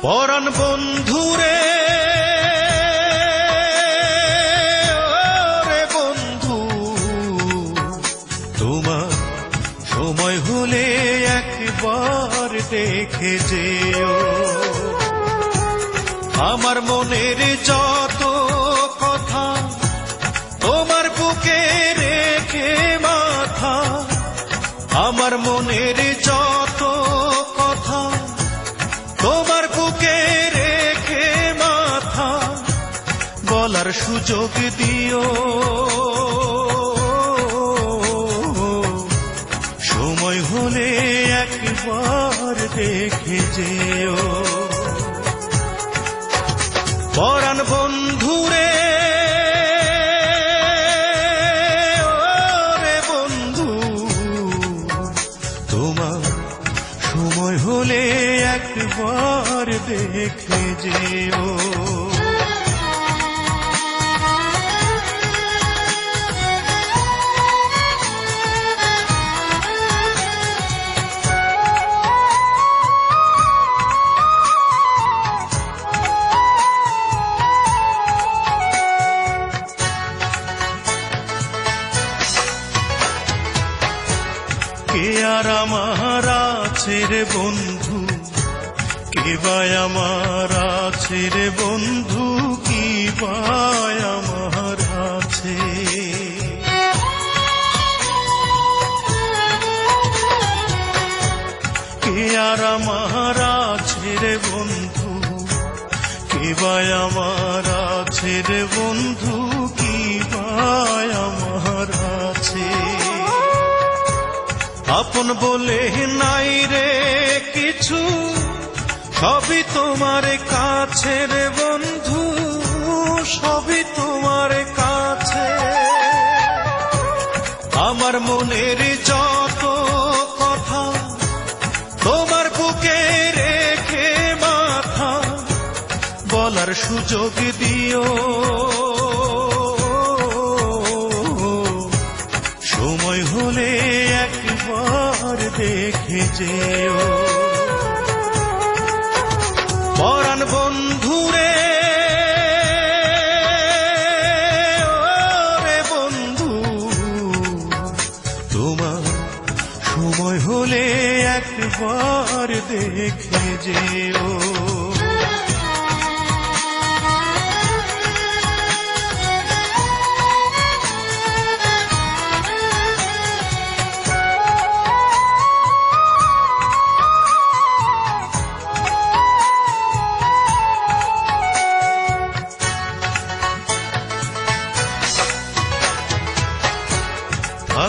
পরাণ বন্ধুরে ওরে বন্ধু, তোমার সময় হলে একবার দেখে যেও। আমার মনের যত কথা তোমার বুকে রেখে মাথা, আমার মনের যত কথা তোমার বুকে রেখে মাথা, বলার সুযোগ দিও। সময় হলে একবার দেখে যেও। পরাণ বন্ধুরে ওরে বন্ধু, তোমার সময় হলে একবার দেখে যেও। কে আর আমার আছে রে বন্ধু, কে বাই আমার আছে রে বন্ধু, কি বাই আমার আছে। কে আর আমার আছে রে বন্ধু, কে বাই আমার আছে রে বন্ধু, কি বাই আমার আছে। আপন বলে নাই রে কিছু, সবই তোমার কাছে রে বন্ধু, সবই তোমার কাছে। আমার মনের যত কথা তোমার বুকে রেখে মাথা, বলার সুযোগ দিও। সময় হলে একবার দেখে যেও। পরাণ বন্ধুরে ওরে বন্ধু, তোমার সময় হলে একবার দেখে যেও।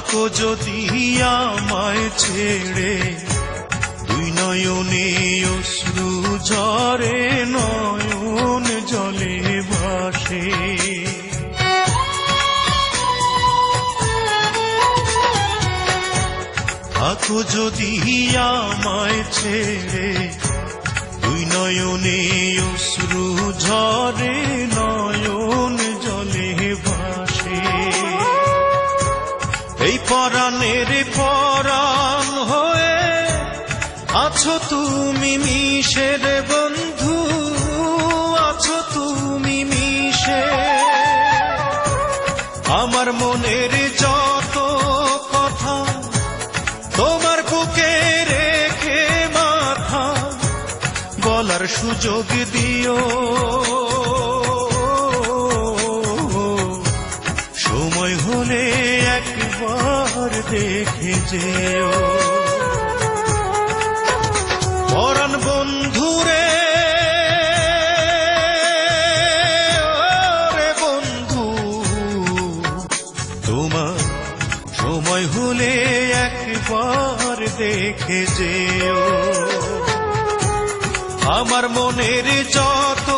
থাকো যদি আমায় ছেড়ে, দুই নয়নে অশ্রু ঝরে, নয়ন জলে ভাসে। থাকো যদি আমায় ছেড়ে, দুই নয়নে অশ্রু ঝরে, নয়ন জলে ভাসে। এই পরাণের পরাণ হয়ে আছো তুমি মিশে রে বন্ধু, আছো তুমি মিশে। আমার মনের যত কথা তোমার বুকে রেখে মাথা, বলার সুযোগ দিও। সময় হলে একবার দেখে যেও। পরাণ বন্ধুরে ওরে বন্ধু, তোমার সময় হলে একবার দেখে যেও। আমার মনের যত